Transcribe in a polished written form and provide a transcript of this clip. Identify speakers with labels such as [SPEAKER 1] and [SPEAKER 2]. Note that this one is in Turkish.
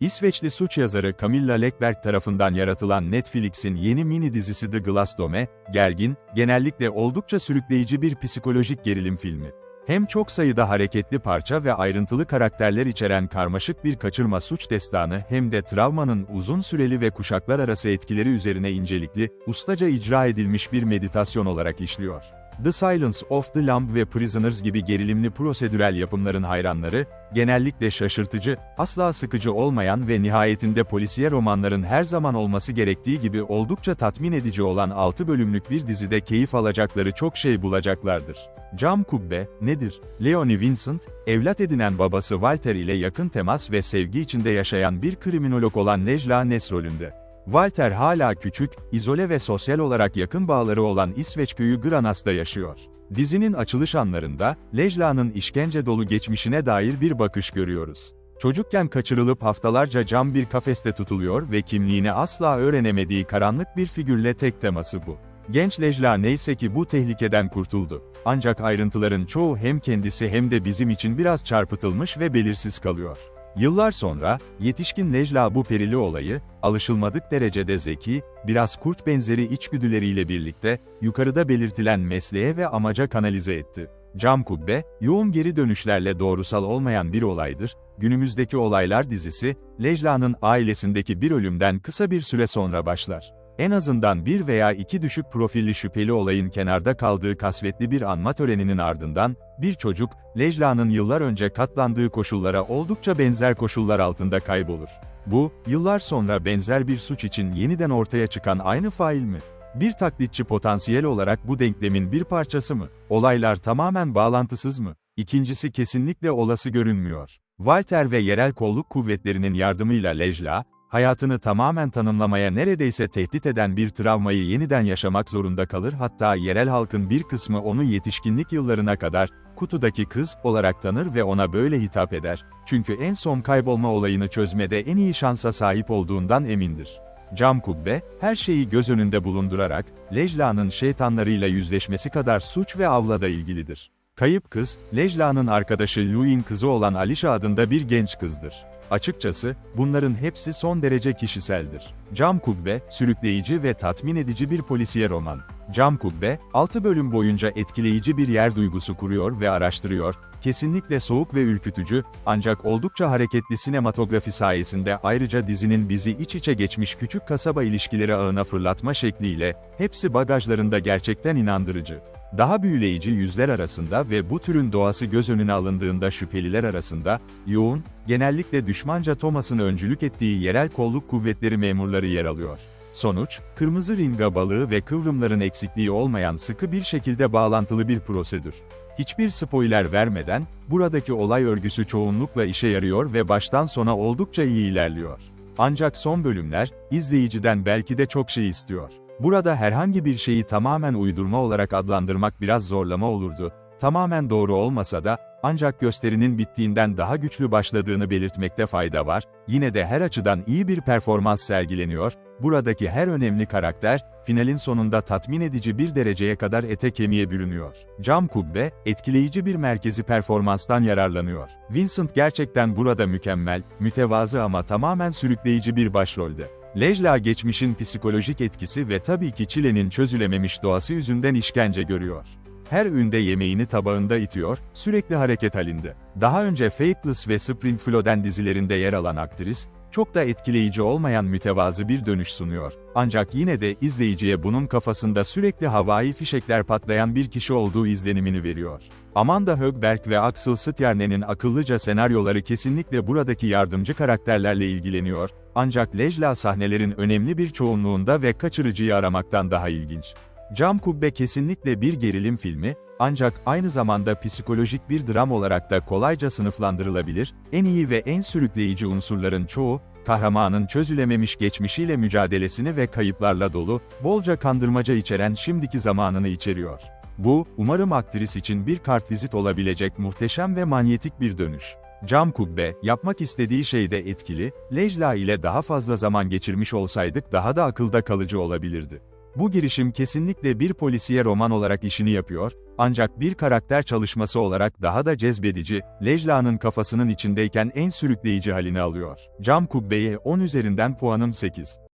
[SPEAKER 1] İsveçli suç yazarı Camilla Läckberg tarafından yaratılan Netflix'in yeni mini dizisi The Glass Dome, gergin, genellikle oldukça sürükleyici bir psikolojik gerilim filmi. Hem çok sayıda hareketli parça ve ayrıntılı karakterler içeren karmaşık bir kaçırma suç destanı hem de travmanın uzun süreli ve kuşaklar arası etkileri üzerine incelikli, ustaca icra edilmiş bir meditasyon olarak işliyor. The Silence of the Lamb ve Prisoners gibi gerilimli prosedürel yapımların hayranları, genellikle şaşırtıcı, asla sıkıcı olmayan ve nihayetinde polisiye romanların her zaman olması gerektiği gibi oldukça tatmin edici olan 6 bölümlük bir dizide keyif alacakları çok şey bulacaklardır. Cam kubbe, nedir? Leonie Vincent, evlat edinen babası Walter ile yakın temas ve sevgi içinde yaşayan bir kriminolog olan Nejla Ness rolünde. Walter hala küçük, izole ve sosyal olarak yakın bağları olan İsveç köyü Granas'ta yaşıyor. Dizinin açılış anlarında, Nejla'nın işkence dolu geçmişine dair bir bakış görüyoruz. Çocukken kaçırılıp haftalarca cam bir kafeste tutuluyor ve kimliğini asla öğrenemediği karanlık bir figürle tek teması bu. Genç Nejla neyse ki bu tehlikeden kurtuldu. Ancak ayrıntıların çoğu hem kendisi hem de bizim için biraz çarpıtılmış ve belirsiz kalıyor. Yıllar sonra, yetişkin Nejla bu perili olayı, alışılmadık derecede zeki, biraz kurt benzeri içgüdüleriyle birlikte, yukarıda belirtilen mesleğe ve amaca kanalize etti. Cam kubbe, yoğun geri dönüşlerle doğrusal olmayan bir olaydır. Günümüzdeki olaylar dizisi, Nejla'nın ailesindeki bir ölümden kısa bir süre sonra başlar. En azından bir veya iki düşük profilli şüpheli olayın kenarda kaldığı kasvetli bir anma töreninin ardından, bir çocuk, Nejla'nın yıllar önce katlandığı koşullara oldukça benzer koşullar altında kaybolur. Bu, yıllar sonra benzer bir suç için yeniden ortaya çıkan aynı fail mi? Bir taklitçi potansiyel olarak bu denklemin bir parçası mı? Olaylar tamamen bağlantısız mı? İkincisi kesinlikle olası görünmüyor. Walter ve yerel kolluk kuvvetlerinin yardımıyla Nejla, hayatını tamamen tanımlamaya neredeyse tehdit eden bir travmayı yeniden yaşamak zorunda kalır, hatta yerel halkın bir kısmı onu yetişkinlik yıllarına kadar, "kutudaki kız" olarak tanır ve ona böyle hitap eder, çünkü en son kaybolma olayını çözmede en iyi şansa sahip olduğundan emindir. Cam kubbe, her şeyi göz önünde bulundurarak, Nejla'nın şeytanlarıyla yüzleşmesi kadar suç ve avla da ilgilidir. Kayıp kız, Nejla'nın arkadaşı Louis'in kızı olan Alicia adında bir genç kızdır. Açıkçası, bunların hepsi son derece kişiseldir. Cam kubbe, sürükleyici ve tatmin edici bir polisiye roman. Cam kubbe, 6 bölüm boyunca etkileyici bir yer duygusu kuruyor ve araştırıyor, kesinlikle soğuk ve ürkütücü, ancak oldukça hareketli sinematografi sayesinde ayrıca dizinin bizi iç içe geçmiş küçük kasaba ilişkileri ağına fırlatma şekliyle, hepsi bagajlarında gerçekten inandırıcı. Daha büyüleyici yüzler arasında ve bu türün doğası göz önüne alındığında şüpheliler arasında, yoğun, genellikle düşmanca Thomas'ın öncülük ettiği yerel kolluk kuvvetleri memurları yer alıyor. Sonuç, kırmızı ringa balığı ve kıvrımların eksikliği olmayan sıkı bir şekilde bağlantılı bir prosedür. Hiçbir spoiler vermeden, buradaki olay örgüsü çoğunlukla işe yarıyor ve baştan sona oldukça iyi ilerliyor. Ancak son bölümler, izleyiciden belki de çok şey istiyor. Burada herhangi bir şeyi tamamen uydurma olarak adlandırmak biraz zorlama olurdu, tamamen doğru olmasa da, ancak gösterinin bittiğinden daha güçlü başladığını belirtmekte fayda var, yine de her açıdan iyi bir performans sergileniyor, buradaki her önemli karakter, finalin sonunda tatmin edici bir dereceye kadar ete kemiğe bürünüyor. Cam kubbe, etkileyici bir merkezi performanstan yararlanıyor. Vincent gerçekten burada mükemmel, mütevazı ama tamamen sürükleyici bir başrolde. Nejla geçmişin psikolojik etkisi ve tabii ki çilenin çözülememiş doğası yüzünden işkence görüyor. Her öğünde yemeğini tabağında itiyor, sürekli hareket halinde. Daha önce Faithless ve Spring Flood'en dizilerinde yer alan aktris, çok da etkileyici olmayan mütevazı bir dönüş sunuyor. Ancak yine de izleyiciye bunun kafasında sürekli havai fişekler patlayan bir kişi olduğu izlenimini veriyor. Amanda Högberg ve Axel Stjerne'nin akıllıca senaryoları kesinlikle buradaki yardımcı karakterlerle ilgileniyor, ancak Nejla sahnelerin önemli bir çoğunluğunda ve kaçırıcıyı aramaktan daha ilginç. Cam kubbe kesinlikle bir gerilim filmi, ancak aynı zamanda psikolojik bir dram olarak da kolayca sınıflandırılabilir, en iyi ve en sürükleyici unsurların çoğu, kahramanın çözülememiş geçmişiyle mücadelesini ve kayıplarla dolu, bolca kandırmaca içeren şimdiki zamanını içeriyor. Bu, umarım aktris için bir kartvizit olabilecek muhteşem ve manyetik bir dönüş. Cam kubbe, yapmak istediği şeyde etkili, Nejla ile daha fazla zaman geçirmiş olsaydık daha da akılda kalıcı olabilirdi. Bu girişim kesinlikle bir polisiye roman olarak işini yapıyor, ancak bir karakter çalışması olarak daha da cezbedici, Lejla'nın kafasının içindeyken en sürükleyici halini alıyor. Cam Kubbe'ye 10 üzerinden puanım 8.